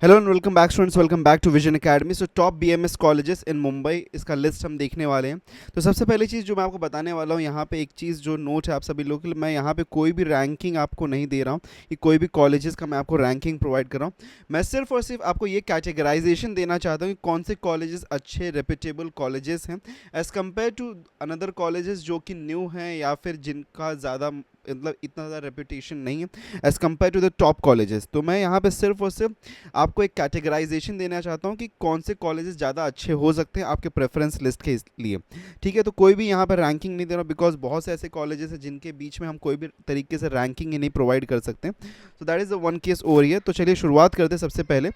Hello and welcome back students, welcome back to Vision Academy. So top BMS colleges in Mumbai, इसका list हम देखने वाले हैं। तो सबसे पहली चीज़ जो मैं आपको बताने वाला हूँ, यहाँ पे एक चीज़ जो नोट है आप सभी लोग के लिए, मैं यहाँ पे कोई भी रैंकिंग आपको नहीं दे रहा हूँ कि कोई भी कॉलेजेस का मैं आपको रैंकिंग प्रोवाइड कर रहा हूँ। मैं सिर्फ और सिर्फ आपको ये कैटेगराइजेशन देना चाहता हूँ कि कौन से कॉलेजेस अच्छे रेप्यूटेबल कॉलेजेस हैं as compare to another colleges जो कि न्यू हैं या फिर जिनका ज़्यादा मतलब इतना ज़्यादा रेपुटेशन नहीं है as compare to the top colleges. तो मैं यहाँ पे सिर्फ और सिर्फ आपको एक कैटेगराइजेशन देना चाहता हूँ कि कौन से कॉलेजेस ज़्यादा अच्छे हो सकते हैं आपके प्रेफरेंस लिस्ट के लिए। ठीक है, तो कोई भी यहाँ पर रैंकिंग नहीं दे रहा बिकॉज बहुत से ऐसे कॉलेजेस हैं जिनके बीच में हम कोई भी तरीके से रैंकिंग ही नहीं प्रोवाइड कर सकते। So that is the one case over here. तो चलिए शुरुआत करते हैं सबसे पहले।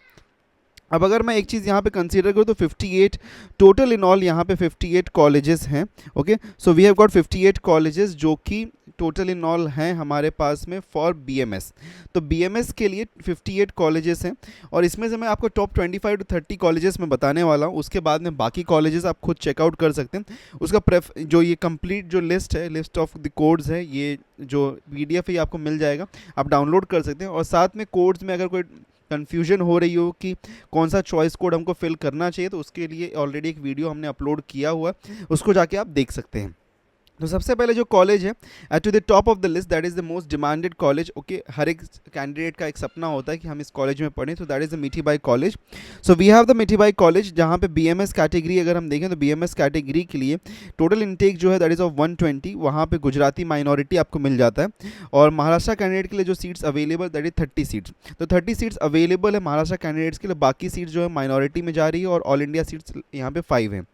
अब अगर मैं एक चीज़ यहाँ पे कंसीडर करूँ तो 58 टोटल इन ऑल यहाँ पे 58 कॉलेजेस हैं। Okay, so we have got 58 colleges जो कि टोटल इन ऑल हैं हमारे पास में फॉर बीएमएस। तो बीएमएस के लिए 58 कॉलेजेस हैं और इसमें से मैं आपको टॉप 25 टू 30 कॉलेजेस में बताने वाला हूँ। उसके बाद में बाकी कॉलेजेस आप खुद चेकआउट कर सकते हैं। उसका जो ये कंप्लीट जो लिस्ट है, लिस्ट ऑफ द कोड्स है, ये जो पीडीएफ है ये आपको मिल जाएगा, आप डाउनलोड कर सकते हैं। और साथ में कोड्स में अगर कोई कन्फ्यूजन हो रही हो कि कौन सा चॉइस कोड हमको फिल करना चाहिए, तो उसके लिए ऑलरेडी एक वीडियो हमने अपलोड किया हुआ है, उसको जाके आप देख सकते हैं। तो सबसे पहले जो कॉलेज है at to the top of the list, that is the most demanded college. Okay, हर एक कैंडिडेट का एक सपना होता है कि हम इस कॉलेज में पढ़ें, तो that is the Mithibai college. So we have the Mithibai college, जहाँ पे बीएमएस कैटेगरी अगर हम देखें तो बीएमएस कैटेगरी के लिए टोटल इनटेक जो है दैट इज़ ऑफ 120। वहाँ पे गुजराती माइनॉरिटी आपको मिल जाता है। और महाराष्ट्र कैंडिडेट के लिए जो seats available that is 30 seats. तो 30 सीट्स अवेलेबल है महाराष्ट्र कैंडिडेट्स के लिए, बाकी सीट्स जो है माइनॉरिटी में जा रही है और ऑल इंडिया सीट्स यहाँ पे 5 हैं।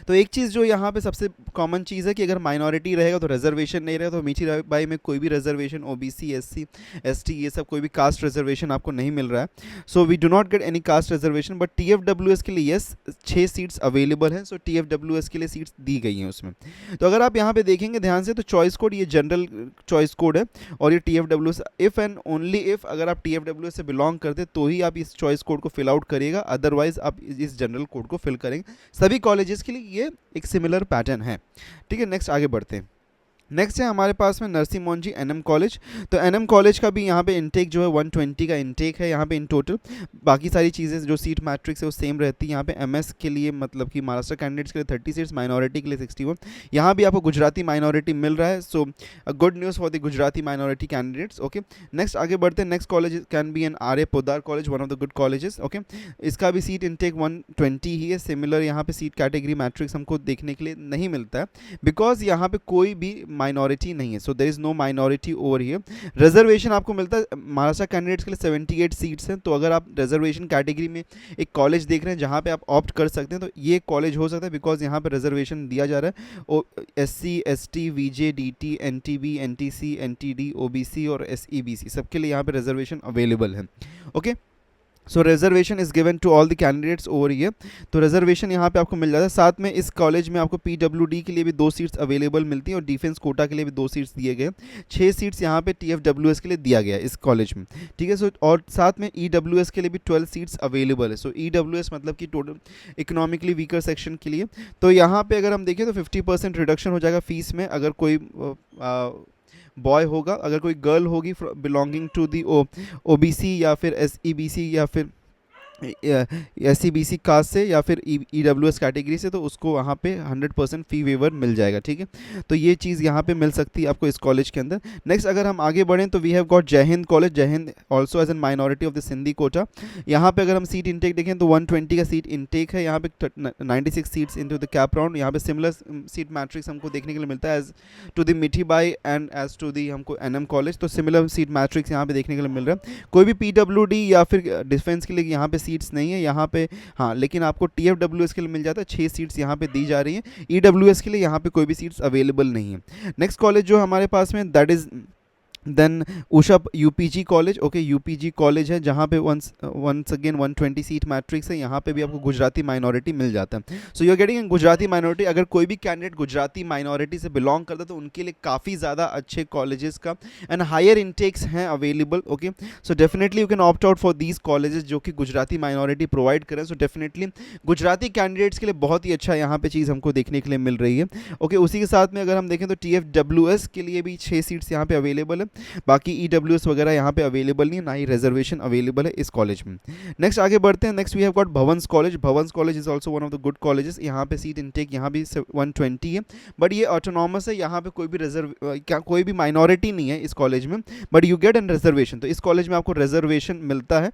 तो एक चीज़ जो यहाँ पे सबसे कॉमन चीज़ है कि अगर माइनॉरिटी रहेगा तो रिजर्वेशन नहीं रहेगा। तो मीठीबाई में कोई भी रिजर्वेशन, ओबीसी, एससी, एसटी, ये सब कोई भी कास्ट रिजर्वेशन आपको नहीं मिल रहा है। So we do not get any caste reservation, but TFWS के लिए यस 6 सीट्स अवेलेबल हैं। सो टीएफडब्ल्यूएस के लिए सीट्स दी गई हैं उसमें। तो अगर आप यहाँ पे देखेंगे ध्यान से तो चॉइस कोड ये जनरल चॉइस कोड है और ये TFWS if and only if अगर आप टीएफडब्ल्यूएस से बिलोंग करते तो ही आप इस चॉइस कोड को फिल आउट करिएगा, अदरवाइज आप इस जनरल कोड को फिल करेंगे। सभी कॉलेजेस के लिए ये एक सिमिलर पैटर्न है। ठीक है, नेक्स्ट आगे बढ़ते हैं। नेक्स्ट है हमारे पास में नरसिंह मोहन एनएम कॉलेज। तो एनएम कॉलेज का भी यहाँ पे इनटेक जो है 120 का इनटेक है यहाँ पे इन टोटल। बाकी सारी चीज़ें जो सीट मैट्रिक्स है वो सेम रहती है। यहाँ पे एमएस के लिए मतलब कि महाराष्ट्र कैंडिडेट्स के लिए 30 सीट्स, माइनॉरिटी के लिए 61। यहाँ भी आपको गुजराती माइनॉरिटी मिल रहा है। So good news for the Gujarati minority candidates. Okay, next आगे बढ़ते हैं। Next college can be an R A Podar college, one of the good colleges. Okay, इसका भी सीट इनटेक 120 ही है। सिमिलर यहाँ पे सीट कैटेगरी मैट्रिक्स हमको देखने के लिए नहीं मिलता है बिकॉज यहाँ पे कोई भी माइनॉरिटी नहीं है। So there is no minority over here. Reservation आपको मिलता है महाराष्ट्र कैंडिडेट्स के लिए 78 सीट्स हैं। तो अगर आप रिजर्वेशन कैटेगरी में एक कॉलेज देख रहे हैं जहाँ पे आप ऑप्ट कर सकते हैं तो ये कॉलेज हो सकता है बिकॉज यहाँ पे रिजर्वेशन दिया जा रहा है। Oh SC, ST, VJ, DT, NTB, NTC, NTD, OBC और एसईबीसी सबके लिए यहाँ पे रिजर्वेशन अवेलेबल है। Okay, so reservation is given to all the candidates over year. तो रिजर्वेशन यहाँ पे आपको मिल जाता है। साथ में इस कॉलेज में आपको पीडब्ल्यूडी के लिए भी 2 सीट्स अवेलेबल मिलती हैं और डिफेंस कोटा के लिए भी 2 सीट्स दिए गए। 6 सीट्स यहाँ पे टीएफडब्ल्यूएस के लिए दिया गया है इस कॉलेज में। ठीक है, सो और साथ में ईडब्ल्यूएस के लिए भी 12 सीट्स अवेलेबल है। सो ईडब्ल्यूएस मतलब कि टोटल इकोनॉमिकली वीकर सेक्शन के लिए। तो यहाँ पे अगर हम देखें तो 50% रिडक्शन हो जाएगा फीस में अगर कोई बॉय होगा। अगर कोई गर्ल होगी बिलोंगिंग टू दी ओबीसी या फिर एसईबीसी या फिर एससीबीसी कास्ट से या फिर ईडब्ल्यूएस कैटेगरी से, तो उसको वहाँ पे 100% फी वेवर मिल जाएगा। ठीक है, तो ये चीज़ यहाँ पे मिल सकती है आपको इस कॉलेज के अंदर। नेक्स्ट अगर हम आगे बढ़ें तो वी हैव गॉट जय Hind college. Jai Hind also as an minority of the Sindhi quota. यहाँ पे अगर हम सीट इनटेक देखें तो 120 का सीट इनटेक है। यहाँ पे 96 seats into the cap round. यहाँ पे सिमिलर सीट मैट्रिक्स हमको देखने के लिए मिलता है as to the Mithibai and as to the हमको एनएम कॉलेज। तो सिमिलर सीट मैट्रिक्स यहाँ पे देखने के लिए मिल रहा है। कोई भी पीडब्ल्यूडी या फिर डिफेंस के लिए यहाँ पे सीट्स नहीं है यहाँ पे, हाँ, लेकिन आपको टीएफडब्ल्यूएस के लिए मिल जाता है। 6 सीट्स यहाँ पे दी जा रही हैं। ईडब्ल्यूएस के लिए यहाँ पे कोई भी सीट्स अवेलेबल नहीं है। नेक्स्ट कॉलेज जो हमारे पास में that is then Usha UPG college. Okay, UPG college है जहाँ पे वंस अगेन 120 सीट मैट्रिक्स है। यहाँ पे भी आपको गुजराती माइनॉरिटी मिल जाता है। So you are getting Gujarati minority. अगर कोई भी कैंडिडेट गुजराती माइनॉरिटी से बिलोंग करता है तो उनके लिए काफ़ी ज़्यादा अच्छे कॉलेजेस का एंड हायर इनटेक्स हैं available. Okay, so definitely you can opt out for these colleges जो कि गुजराती माइनॉरिटी प्रोवाइड करें। सो डेफिनेटली गुजराती कैंडिडेट्स के लिए बहुत ही अच्छा यहाँ पे चीज़ हमको देखने के लिए मिल रही है। ओके, उसी के साथ में अगर हम देखें तो टीएफडब्ल्यूएस के लिए भी 6 सीट्स यहाँ पे अवेलेबल है। बाकी EWS वगैरह यहाँ पे अवेलेबल नहीं है, ना ही रिजर्वेशन अवेलेबल है इस कॉलेज में। नेक्स्ट आगे बढ़ते हैं। Next we have got Bhavans college. Bhavans college is also one of the good colleges. यहाँ पे सीट इनटेक यहाँ भी 120 है, बट ये ऑटोनॉमस है, यहाँ पे कोई भी कोई भी माइनॉरिटी नहीं है इस कॉलेज में, but you get an reservation. तो इस कॉलेज में आपको रिजर्वेशन मिलता है,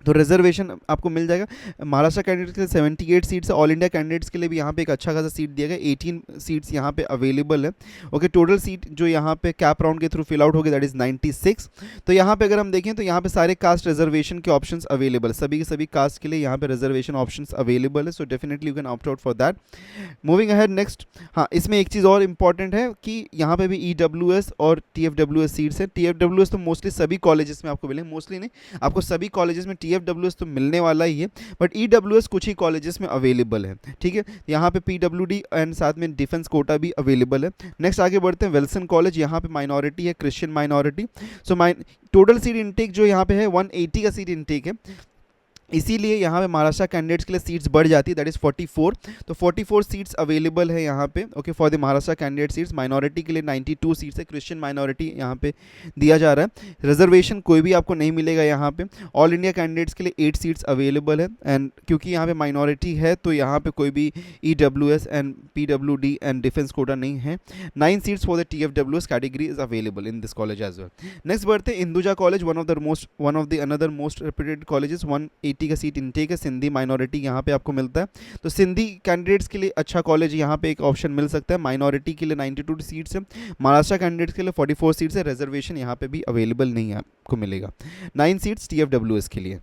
तो रिजर्वेशन आपको मिल जाएगा। महाराष्ट्र कैंडिडेट्स के लिए 78 सीट्स है, ऑल इंडिया कैंडिडेट्स के लिए भी यहाँ पे एक अच्छा खासा सीट दिया गया, 18 सीट्स यहाँ पे अवेलेबल है। ओके, टोटल सीट जो यहाँ पे कैप राउंड के थ्रू फिल आउट हो गए दैट इज़ 96। तो यहाँ पे अगर हम देखें तो यहाँ पे सारे कास्ट रिजर्वेशन के ऑप्शंस अवेलेबल, सभी के सभी कास्ट के लिए यहाँ पे रिजर्वेशन ऑप्शंस अवेलेबल है, so definitely you can opt out for that. Moving ahead next, हाँ इसमें एक चीज़ और इंपॉर्टेंट है कि यहाँ पे भी EWS और TFWS सीट्स है। TFWS तो मोस्टली सभी कॉलेजेस में आपको मिलेंगे, मोस्टली नहीं, आपको सभी कॉलेजेस में TFWS तो मिलने वाला ही है, बट EWS कुछ ही कॉलेजेस में अवेलेबल है, ठीक है। यहाँ पे PWD एंड साथ में डिफेंस कोटा भी अवेलेबल है। नेक्स्ट आगे बढ़ते हैं, विल्सन कॉलेज, यहाँ पे माइनॉरिटी है, Christian minority. So total seat intake जो यहाँ पे है 180 का सीट इनटेक है, इसीलिए यहाँ पे महाराष्ट्र कैंडिडेट्स के लिए सीट्स बढ़ जाती है, दैट इज़ 44। तो 44 सीट्स अवेलेबल है यहाँ पे, okay, for the Maharashtra candidate seats. Minority के लिए 92 सीट्स है, क्रिश्चियन माइनॉरिटी यहाँ पे दिया जा रहा है। रिजर्वेशन कोई भी आपको नहीं मिलेगा यहाँ पे। ऑल इंडिया कैंडिडेट्स के लिए 8 सीट्स अवेलेबल है, एंड क्योंकि यहाँ पे माइनॉरिटी है तो यहाँ पे कोई भी EWS and PWD and defence quota नहीं है। 9 seats for the TFWS category is available in this college as well. Next बढ़ते हैं, Induja college, one of the another most reputed colleges. 180 का सीट इनटेक है, सिंधी माइनॉरिटी यहाँ पे आपको मिलता है, तो सिंधी कैंडिडेट्स के लिए अच्छा कॉलेज यहाँ पे एक ऑप्शन मिल सकता है। माइनॉरिटी के लिए 92 सीट्स है, महाराष्ट्र कैंडिडेट्स के लिए 44 सीट्स है, रिजर्वेशन यहाँ पे भी अवेलेबल नहीं है, आपको मिलेगा 9 सीट्स TFWS के लिए।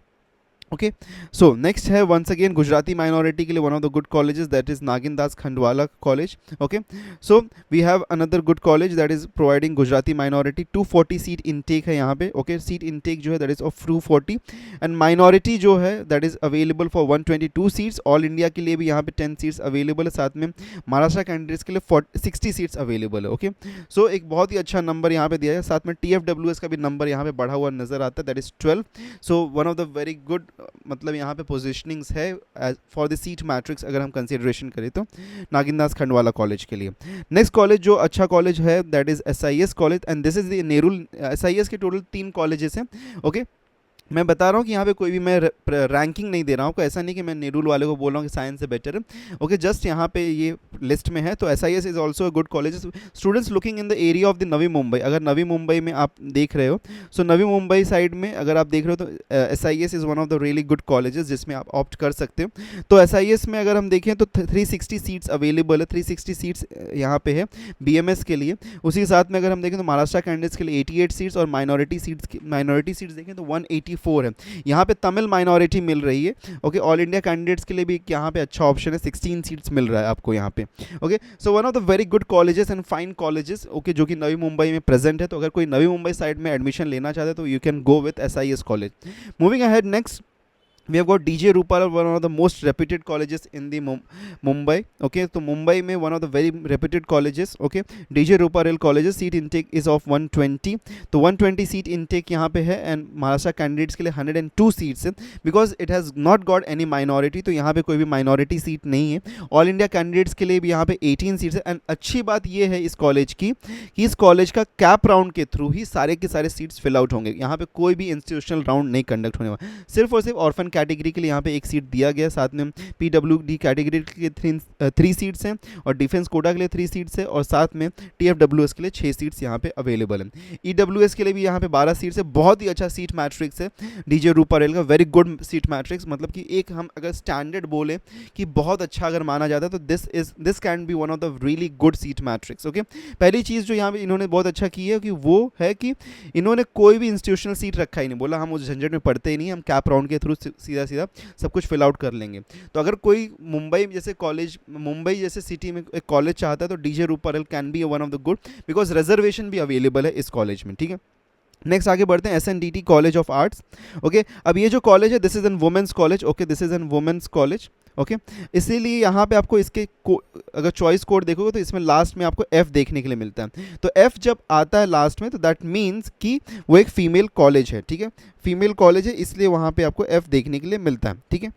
ओके, सो नेक्स्ट है वंस अगेन गुजराती माइनॉरिटी के लिए one of the good colleges that is Nagin Das Khandwala college. Okay, so we have another good college that is providing Gujarati minority. 240 seat intake है यहाँ पे, ओके, सीट इनटेक जो है that is of 240, and minority जो है that is available for 122 seats. All India के लिए भी यहाँ पे 10 सीट्स अवेलेबल है, साथ में महाराष्ट्र कैंडिडेट्स के लिए 60 सीट्स अवेलेबल है। ओके, सो एक बहुत ही अच्छा नंबर यहाँ पे दिया है, साथ में TFWS का भी नंबर यहाँ पे बढ़ा हुआ नजर आता है that is 12। So one of the very good मतलब यहाँ पे पोजीशनिंग्स है फॉर द सीट मैट्रिक्स अगर हम कंसिडरेशन करें तो नागिन दास खंडवाला कॉलेज के लिए। नेक्स्ट कॉलेज जो अच्छा कॉलेज है that is SIS college, and this is the Nerul. SIS के टोटल 3 कॉलेजेस हैं। ओके, मैं बता रहा हूँ कि यहाँ पे कोई भी मैं रैंकिंग नहीं दे रहा हूँ, ऐसा नहीं कि मैं नेरुल वाले को बोल रहा हूँ कि साइंस से बेटर है। ओके, जस्ट यहाँ पे ये लिस्ट में है, तो SIS is also a good college. Students looking in the area of the Navi Mumbai, अगर नवी मुंबई में आप देख रहे हो, सो नवी मुंबई साइड में अगर आप देख रहे हो तो SIS is one of the really good colleges जिसमें आप ऑप्ट कर सकते हो। तो SIS में अगर हम देखें तो 360 सीट्स अवेलेबल है, 360 सीट्स यहाँ पे है BMS के लिए। उसी के साथ में अगर हम देखें तो महाराष्ट्र कैंडिडेट्स के लिए 88 सीट्स, और माइनॉरिटी सीट्स देखें तो 184 है। यहाँ पे तमिल माइनॉरिटी मिल रही है। ओके, ऑल इंडिया कैंडिडेट्स के लिए भी यहाँ पे अच्छा ऑप्शन है, 16 सीट्स मिल रहा है आपको यहाँ पे। Okay, so one of the very good colleges and fine colleges, okay, जो कि नवी मुंबई में प्रेजेंट है। तो अगर कोई नवी मुंबई साइड में एडमिशन लेना चाहते हैं तो you can go with SIS college. Moving ahead next we have got DJ Ruparel, one of the most reputed colleges in the Mumbai. Okay, तो मुंबई में one of the very reputed colleges. Okay, DJ Ruparel colleges, seat intake is of 120, तो 120 seat intake यहाँ पे है, and Maharashtra candidates के लिए 102 seats है, because it has not got any minority, तो यहाँ पे कोई भी माइनॉरिटी सीट नहीं है। ऑल इंडिया कैंडिडेट्स के लिए भी यहाँ पे 18 सीट्स है, एंड अच्छी बात ये है इस कॉलेज की कि इस कॉलेज का कैप राउंड के थ्रू ही सारे के सारे सीट्स फिल आउट होंगे। यहाँ पे कोई भी इंस्टीट्यूशनल राउंड नहीं कंडक्ट होने वाला, सिर्फ और सिर्फ ऑर्फन कैटेगरी के लिए यहाँ पे एक सीट दिया गया, साथ में PWD कैटेगरी के लिए 3 सीट्स हैं, और डिफेंस कोटा के लिए 3 सीट्स है, और साथ में TFWS के लिए 6 सीट्स यहाँ पे अवेलेबल है। EWS के लिए भी यहाँ पे 12 सीट्स है। बहुत ही अच्छा सीट मैट्रिक्स है DJ रूपारेल का, वेरी गुड सीट मैट्रिक्स, मतलब कि एक हम अगर स्टैंडर्ड बोले कि बहुत अच्छा अगर माना जाता है तो this can B one of the really good seat matrix. Okay, पहली चीज़ जो यहाँ पे इन्होंने बहुत अच्छा की है कि वो है कि इन्होंने कोई भी इंस्टीट्यूशनल सीट रखा ही नहीं, बोला हम उस झंझट में पढ़ते ही नहीं, हम कैप राउंड के थ्रू सीधा सीधा सब कुछ फिल आउट कर लेंगे। तो अगर कोई मुंबई जैसे सिटी में एक कॉलेज चाहता है तो DJ Ruparel can be one of the good, because reservation भी अवेलेबल है इस कॉलेज में। ठीक है, नेक्स्ट आगे बढ़ते हैं, SNDT college of arts. Okay, अब ये जो कॉलेज है this is N women's college. Okay, this is N women's college. Okay, इसीलिए यहाँ पे आपको इसके अगर चॉइस कोड देखोगे तो इसमें लास्ट में आपको F देखने के लिए मिलता है। तो F जब आता है लास्ट में तो दैट मीन्स कि वो एक फीमेल कॉलेज है। ठीक है, फीमेल कॉलेज है, इसलिए वहाँ पे आपको F देखने के लिए मिलता है। ठीक है,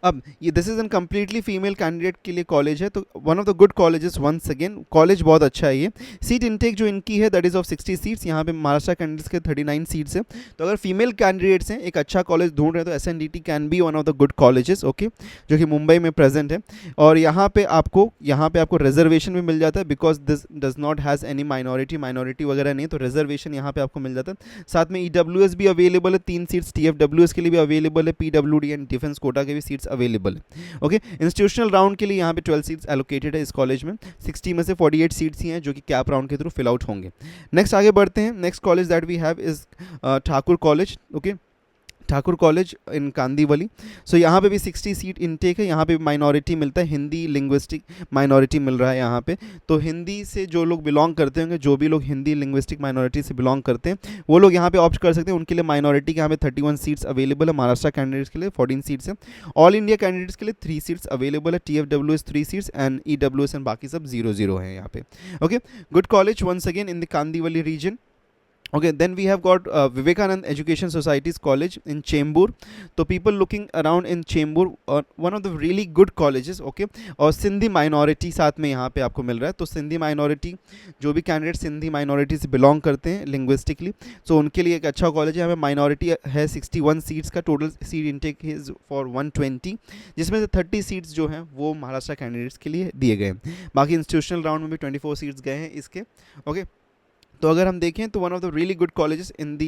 अब ये this is an completely female candidate के लिए कॉलेज है, तो one of the good colleges once again, college बहुत अच्छा है ये। सीट इनटेक जो इनकी है दैट इज़ ऑफ 60 सीट्स, यहाँ पे महाराष्ट्र कैंडिडेट्स के 39 सीट्स है। तो अगर फीमेल कैंडिडेट्स हैं, एक अच्छा कॉलेज ढूंढ रहे हैं, तो SNDT can be one of the good colleges, okay, जो कि मुंबई में प्रेजेंट है। और यहाँ पे आपको रिजर्वेशन भी मिल जाता है, because this does not has any minority वगैरह नहीं, तो रिजर्वेशन यहाँ पे आपको मिल जाता है। साथ में EWS भी अवेलेबल है, 3 सीट्स TFWS के लिए भी अवेलेबल है, PWD एंड डिफेंस कोटा के भी सीट्स अवेलेबल है, ओके। इंस्टीट्यूशनल राउंड के लिए यहाँ पे 12 सीट्स एलोकेटेड है इस कॉलेज में, 60 में से 48 सीट्स ही हैं जो कि कैप राउंड के थ्रू फिल आउट होंगे। नेक्स्ट आगे बढ़ते हैं। Next college that we have is Thakur college, okay, Thakur college in Kandivali. So यहाँ पे भी 60 सीट इनटेक है, यहाँ पे माइनॉरिटी मिलता है, हिंदी लिंग्विस्टिक माइनॉरिटी मिल रहा है यहाँ पे। तो हिंदी से जो लोग बिलोंग करते होंगे, जो भी लोग हिंदी लिंग्विस्टिक माइनॉरिटी से बिलोंग करते हैं, वो लोग यहाँ पे ऑप्ट कर सकते हैं। उनके लिए माइनॉरिटी के यहाँ पे 31 सीट्स अवेलेबल है, महाराष्ट्र कैंडिडेट्स के लिए 14 सीट्स हैं, ऑल इंडिया कैंडिडेट्स के लिए 3 सीट्स अवेलेबल है, TFWS 3 seats and EWS and बाकी सब 0-0 है यहाँ पे, okay. Good college once again in the Kandivali region. Okay, then we have got Vivekanand Education Society's college in Chembur. So people looking around in Chembur, one of the really good colleges, okay. और Sindhi minority साथ में यहाँ पे आपको मिल रहा है, तो Sindhi minority जो भी कैंडिडेट सिंधी माइनॉरिटी से बिलोंग करते हैं लिंग्विस्टिकली, सो उनके लिए एक अच्छा कॉलेज है। यहाँ पे माइनॉरिटी है 61 सीट्स का, total seat intake is for 120, जिसमें से 30 सीट्स जो हैं वो महाराष्ट्र कैंडिडेट्स के लिए दिए गए हैं। बाकी इंस्टीट्यूशनल राउंड में भी 24 सीट्स गए हैं इसके, ओके। तो अगर हम देखें तो one of the really good colleges in the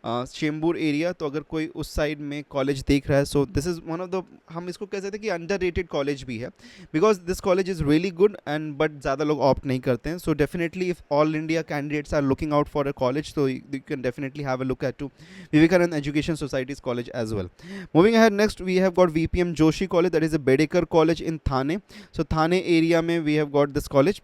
Chembur area, तो अगर कोई उस साइड में कॉलेज देख रहा है, so this is one of the, हम इसको कह सकते हैं कि अंडररेटेड कॉलेज भी है, because this college is really good and but ज़्यादा लोग ऑप्ट नहीं करते हैं। So definitely if all India candidates are looking out for a college, तो you can definitely have a look at to Vivekanand education societies college as well. Moving ahead, next we have got VPM Joshi college, that is a Bedekar college in Thane. So Thane area में we have got this college.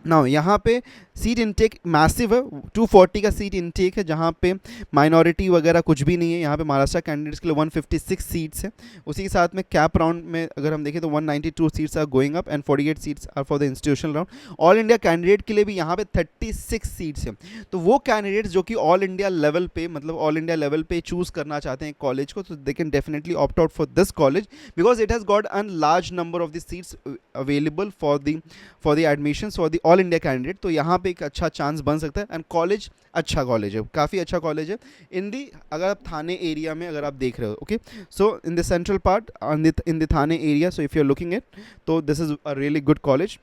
Now यहाँ पे seat intake massive है, 240 का seat intake है, जहाँ पे minority वगैरह कुछ भी नहीं है। यहाँ पे महाराष्ट्र कैंडिडेट्स के लिए 156 सीट्स है। उसी के साथ में कैप राउंड में अगर हम देखें तो 192 seats are going up and 48 seats are for the institutional round. All India candidate के लिए भी यहाँ पे 36 सीट्स है। तो वो कैंडिडेट्स जो कि ऑल इंडिया लेवल पे, मतलब ऑल इंडिया लेवल पे चूज़ करना चाहते हैं कॉलेज को, तो they can definitely opt out for this college, because it has got a large number of the seats available for the admissions for the all India candidate. तो यहाँ पे एक अच्छा चांस बन सकता है एंड कॉलेज अच्छा कॉलेज है, काफ़ी अच्छा कॉलेज है इन दी, अगर आप थाने एरिया में अगर आप देख रहे हो, okay. So in the central part in the Thane area, so if you are looking at, तो this is a really good college,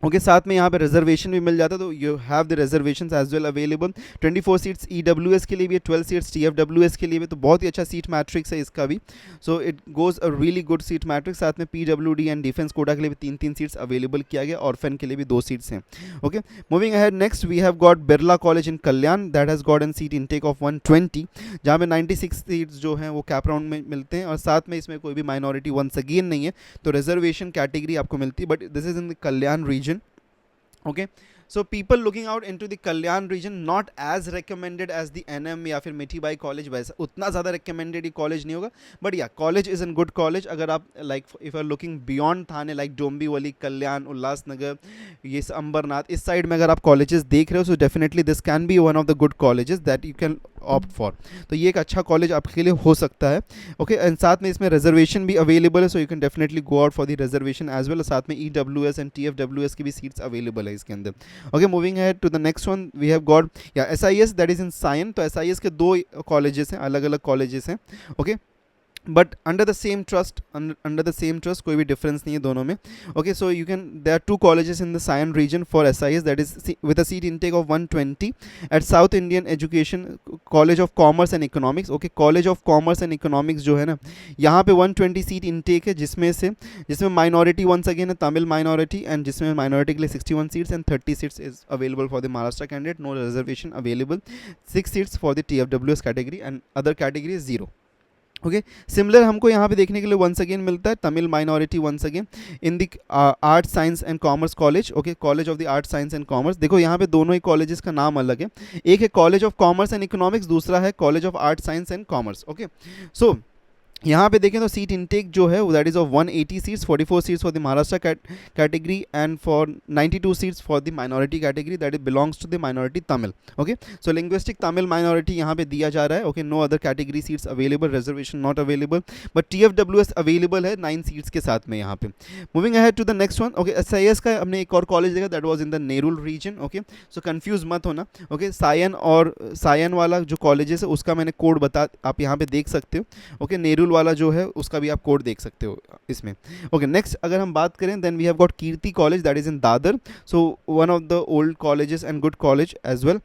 okay. साथ में यहाँ पे रिजर्वेशन भी मिल जाता है, तो you have the reservation as well available. 24 seats EWS के लिए भी है, 12 सीट्स TFWS के लिए भी, तो बहुत ही अच्छा सीट मैट्रिक्स है इसका भी। So it goes a really good seat matrix. साथ में PWD एंड डिफेंस कोटा के लिए भी 3-3 सीट्स अवेलेबल किया गया, ऑर्फन के लिए भी 2 सीट्स हैं, okay. Moving ahead, next we have got Birla college in Kalyan, that has got an seat intake of 120, जहाँ पे 96 सीट्स जो हैं वो कैप राउंड में मिलते हैं, और साथ में इसमें कोई भी माइनॉरिटी वंस अगेन नहीं है, तो रिजर्वेशन कैटेगरी आपको मिलती है, but this is in the Kalyan region, okay. So people looking out into the Kalyan region, not as recommended as the NM या फिर मिठी बाई कॉलेज, वैसा उतना ज़्यादा recommended ही कॉलेज नहीं होगा, बट या college is an good college. अगर आप like if are looking beyond Thane, like Dombivli, Kalyan, Ulhasnagar, ये अंबरनाथ, इस साइड में अगर आप कॉलेजेस देख रहे हो, so definitely this can B one of the good colleges that you can opt for. तो ये एक अच्छा कॉलेज आपके लिए हो सकता है, ओके। एंड साथ में इसमें रिजर्वेशन भी अवेलेबल है, so you can definitely go out for the reservation as well. साथ में EWS एंड TFWS की भी सीट्स अवेलेबल है इसके अंदर, ओके। मूविंग है to the next one, we have got या SIS, that is in Sion. तो SIS के 2 कॉलेजेस हैं, अलग अलग कॉलेजेस हैं, okay, but under the same trust, कोई भी डिफरेंस नहीं है दोनों में, okay. So you can, there are 2 colleges in the Sion region for SIS, that is with a seat intake of 120 at South Indian education college of commerce and economics, okay. College of commerce and economics जो है ना, यहाँ पे 120 seat intake है, जिसमें minority once again है Tamil minority, and जिसमें minority के लिए 61 seats and 30 seats is available for the Maharashtra candidate, no reservation available, 6 seats for the TFWS category and other category 0, okay. Similar हमको यहाँ पे देखने के लिए वंस अगेन मिलता है Tamil minority once again in the art science and commerce college, okay. College of the art science and commerce, देखो यहाँ पे दोनों ही कॉलेजेस का नाम अलग है, एक है college of commerce and economics, दूसरा है college of art science and commerce, okay. So यहाँ पे देखें तो सीट इनटेक जो है that is of 180 seats, 44 seats for the Maharashtra category and for 92 seats for the minority category that is belongs to the minority Tamil. Okay, so linguistic Tamil minority यहाँ पे दिया जा रहा है। Okay, no other category seats available, reservation not available, but TFWS available है 9 seats के साथ में यहाँ पे। Moving ahead to the next one. Okay, SIS का हमने एक और कॉलेज देखा that was in the Nerul region. Okay, so confuse मत होना। ओके, सायन वाला जो कॉलेजेस है उसका मैंने कोड आप यहाँ पे देख सकते हो। ओके, नेरुल वाला जो है उसका भी आप कोड देख सकते हो इसमें। ओके, नेक्स्ट अगर हम बात करें then we have got Kirti college that is in Dadar, so one of the old colleges and good college as well.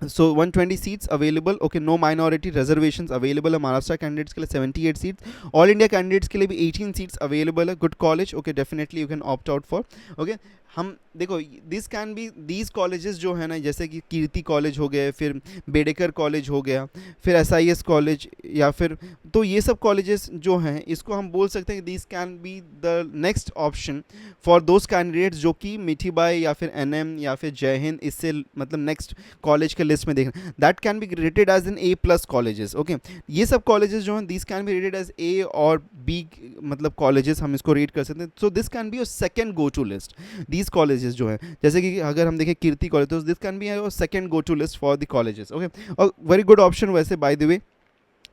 So 120 seats available. Okay, no minority reservations available है महाराष्ट्र कैंडिडेट्स के लिए 78 सीट्स, ऑल इंडिया कैंडिडेट्स के लिए भी 18 seats available है। Good college. Okay, definitely you can opt out for. Okay, हम देखो this can B these colleges जो है ना, जैसे कि कीर्ति कॉलेज हो गए, फिर बेडेकर कॉलेज हो गया, फिर SIS कॉलेज, या फिर तो ये सब कॉलेजेस जो हैं इसको हम बोल सकते हैं कि this can be the next option for those candidates जो कि मिठीबाई या फिर NM या फिर जय हिंद इससे मतलब नेक्स्ट कॉलेज के लिस्ट में देखना, that can be rated as an A+ colleges. Okay, ये सब कॉलेजेस जो हैं this can be rated as A और B मतलब कॉलेजेस हम इसको रेट कर सकते हैं। So this can be your second go to list. These colleges जो हैं, जैसे कि अगर हम देखें कीर्ति कॉलेज, तो this can be your second go to list for the colleges. Okay, और वेरी गुड ऑप्शन वैसे बाय द वे।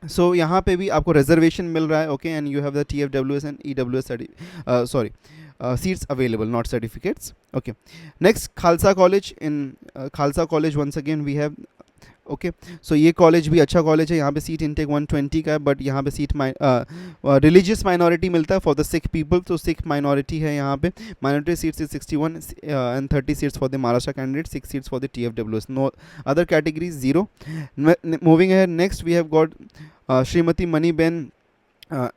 सो यहाँ पे भी आपको रिजर्वेशन मिल रहा है। Okay, and you have the TFWS and EWS sorry seats available, not certificates. Okay, next Khalsa College. In Khalsa College once again we have, okay, so ये college भी अच्छा college है। यहाँ पे सीट इनटेक 120 का है, बट यहाँ पे सीट रिलीजियस माइनॉरिटी मिलता है फॉर द सिख पीपल, तो सिख माइनॉरिटी है यहाँ पे। Minority seats is 61 and 30 seats for the Maharashtra candidate, 6 seats for the TFWS, no other categories 0। Moving है next we have got Shrimati Maniben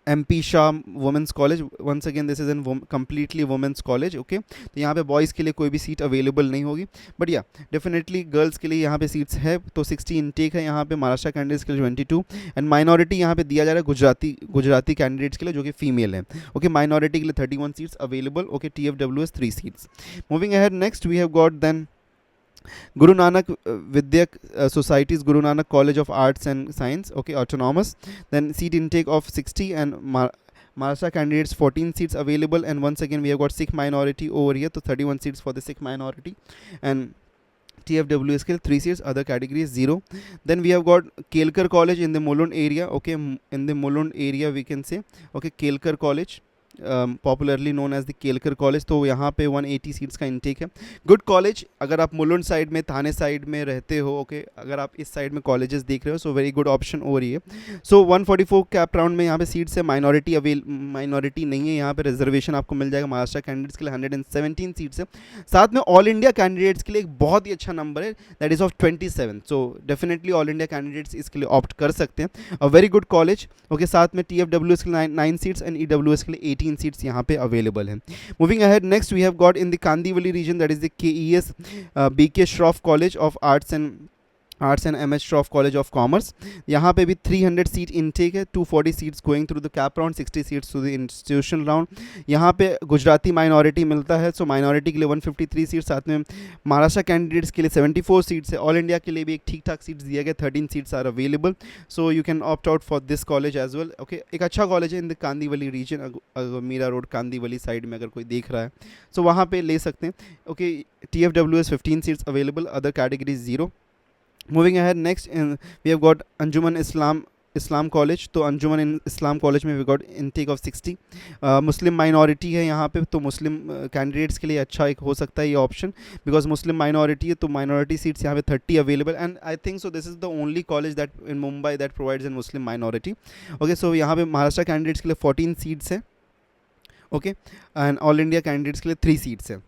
MP Shah women's college. Once again this is an completely women's college. Okay, तो यहाँ पे boys के लिए कोई भी seat available नहीं होगी, बट या डेफिनेटली गर्ल्स के लिए यहाँ पे सीट्स है। तो 60 इनटेक है यहाँ पे, महाराष्ट्र कैंडिडेट्स के लिए 22, एंड माइनॉरिटी यहाँ पे दिया जा रहा है गुजराती कैंडिडेट्स के लिए जो कि फीमेल है। ओके, माइनॉरिटी के लिए 31 seats available. Okay, TFWS 3 seats. Moving ahead next we have got then Guru Nanak Vidyak Societies, Guru Nanak College of Arts and Science, okay, autonomous. Then seat intake of 60 and Maharashtra candidates 14 seats available, and once again we have got Sikh minority over here, so 31 seats for the Sikh minority, and TFWS के 3 seats, other categories 0. Then we have got Kelkar College in the Mulund area. Okay, in the Mulund area we can say, okay, Kelkar College, popularly known as the Kelkar college. तो यहाँ पे 180 seats का intake है। Good college, अगर आप Mulund side में, थाने side में रहते हो, ओके, अगर आप इस साइड में कॉलेजेस देख रहे हो, so very good option over ये। सो 144 कैप राउंड में यहाँ पे सीट्स है। माइनॉरिटी नहीं है यहाँ पे, रिजर्वेशन आपको मिल जाएगा। महाराष्ट्र कैंडिडेट्स के लिए 117 सीट्स है। साथ में ऑल इंडिया कैंडिडेट्स के लिए एक बहुत ही अच्छा नंबर है, that is of 27। So definitely all India candidates इसके लिए ऑप्ट कर सकते हैं। A very good college. Okay, साथ में TFWS के लिए 9 सीट्स एंड EWS के लिए 18 सीट्स यहाँ पे अवेलेबल हैं। Moving ahead next we have got in the Kandivali region, that is the KES BK Shroff college of arts and MS Shroff college of commerce. यहाँ पे भी 300 सीट इनटेक है, 240 seats going through the cap round, 60 seats through the institutional round. यहाँ पे Gujarati minority मिलता है, सो minority के लिए 153 सीट्स, साथ में महाराष्ट्र कैंडिडेट्स के लिए 74 सीट्स है। ऑल इंडिया के लिए भी एक ठीक ठाक सीट्स दिया गया, 13 seats are available, so you can opt out for this college as well. Okay, एक अच्छा कॉलेज है in the Kandivali region, Mira road Kandivali side में अगर कोई देख रहा है, सो वहाँ पे ले सकते हैं। Okay, TFWS 15 seats available, other categories 0। Moving ahead next we have got Anjuman Islam college. तो अंजुमन इस्लाम कॉलेज में we got intake of 60। Muslim minority है यहाँ पे, तो मुस्लिम कैंडिडेट्स के लिए अच्छा एक हो सकता है ये ऑप्शन, बिकॉज मुस्लिम माइनॉरिटी है, तो माइनॉरिटी सीट्स यहाँ पे 30 available, and I think so this is the only college that in Mumbai that provides an Muslim minority. Okay, so यहाँ पे महाराष्ट्र कैंडिडेट्स के लिए 14 सीट्स है। Okay, and all India candidates के लिए 3 सीट्स है,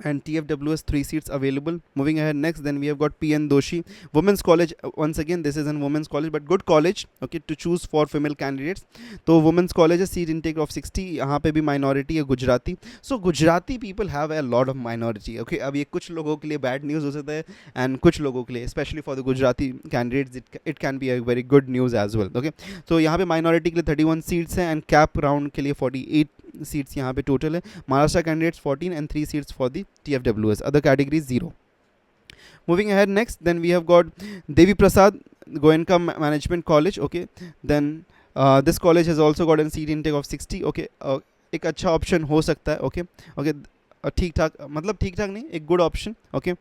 and TFWS 3 seats available. Moving ahead next, then we have got PN Doshi Women's College. Once again this is a women's college, but good college, okay, to choose for female candidates. तो women's college है, seat intake of 60, यहाँ पे भी minority है Gujarati. So Gujarati people have a lot of minority. Okay, अब ये कुछ लोगों के लिए bad news हो सकता है, and कुछ लोगों के लिए, especially for the Gujarati candidates, it can be a very good news as well. Okay, so यहाँ पे minority के लिए 31 seats है, and cap round के लिए 48 सीट्स यहाँ पे टोटल है। Maharashtra candidates 14 and 3 seats for the TFWS, other categories 0। Moving ahead next, then we have got Devi Prasad Goenka Management College. Okay, then this college has also got a seat intake of 60. Okay, एक अच्छा option हो सकता है. Okay okay, ठीक ठाक, मतलब ठीक ठाक नहीं, एक good option. Okay,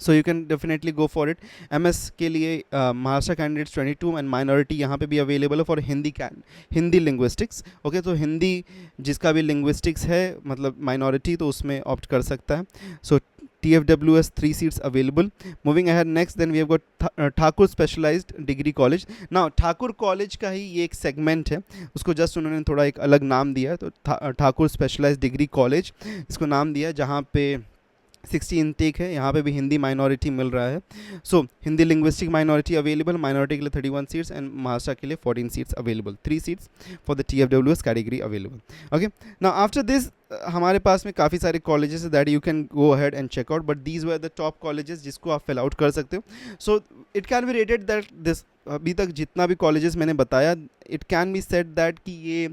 so you can definitely go for it. MS के लिए महाराष्ट्र कैंडिडेट्स 22 एंड माइनॉरिटी यहाँ पे भी अवेलेबल है फॉर हिंदी लिंग्विस्टिक्स. ओके, तो हिंदी जिसका भी लिंग्विस्टिक्स है मतलब माइनॉरिटी, तो उसमें ऑप्ट कर सकता है. सो TFWS 3 seats available. Moving ahead next, then we have got Thakur Specialized Degree College. Now Thakur college का ही ये एक सेगमेंट है, उसको जस्ट उन्होंने थोड़ा एक अलग नाम दिया है. तो ठाकुर स्पेशलाइज्ड डिग्री कॉलेज इसको नाम दिया है, जहाँ पे 60 इनटेक है. यहाँ पे भी हिंदी माइनॉरिटी मिल रहा है. So Hindi linguistic minority available, minority के लिए 31 सीट्स एंड महाराष्ट्र के लिए 14 seats available. 3 seats for the TFWS category available. Okay, now after this हमारे पास में काफ़ी सारे colleges that you can go ahead and check out, but these were the top colleges जिसको आप फिल आउट कर सकते हो. So it can be rated that this, अभी तक जितना भी कॉलेजेस मैंने बताया, it can be said that कि ये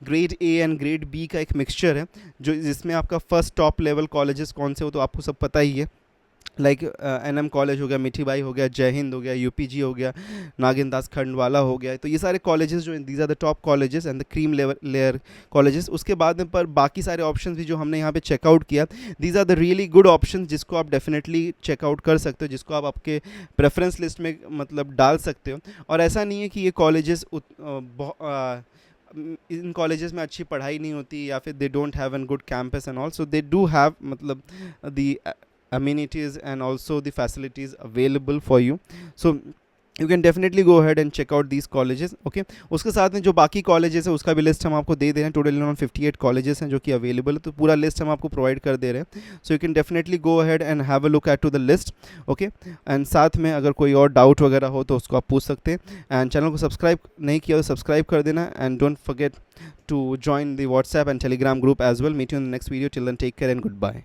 grade A and grade B का एक मिक्सचर है, जो जिसमें आपका फर्स्ट टॉप लेवल कॉलेजेस कौन से हो तो आपको सब पता ही है. लाइक NM कॉलेज हो गया, मिठीबाई हो गया, जय हिंद हो गया, UPG हो गया, नागिन दास खंडवाला हो गया. तो ये सारे कॉलेजेस जो these are the top colleges and the cream layer colleges. उसके बाद में पर बाकी सारे ऑप्शंस भी जो हमने यहाँ पे चेकआउट किया, these are the really good options जिसको आप डेफिनेटली चेकआउट कर सकते हो, जिसको आप आपके प्रेफरेंस लिस्ट में मतलब डाल सकते हो. और ऐसा नहीं है कि ये कॉलेजेस इन कॉलेजेस में अच्छी पढ़ाई नहीं होती या फिर they don't have an good campus and all. So they do have मतलब दी amenities and also the facilities available for you. So you can definitely go ahead and check out these colleges. Okay, उसके साथ में जो बाकी colleges है उसका भी list हम आपको दे दे रहे हैं. टोटल अराउंड 58 कॉलेजेस हैं जो कि अवेलेबल है, तो पूरा लिस्ट हम आपको प्रोवाइड कर दे रहे हैं. So you can definitely go ahead and have a look at to the list. Okay, and साथ में अगर कोई और डाउट वगैरह हो तो उसको आप पूछ सकते हैं. एंड चैनल को सब्सक्राइब नहीं किया तो सब्सक्राइब कर देना. And don't forget to join the WhatsApp and Telegram group as well. Meet you in the next video. Till then, take care and goodbye.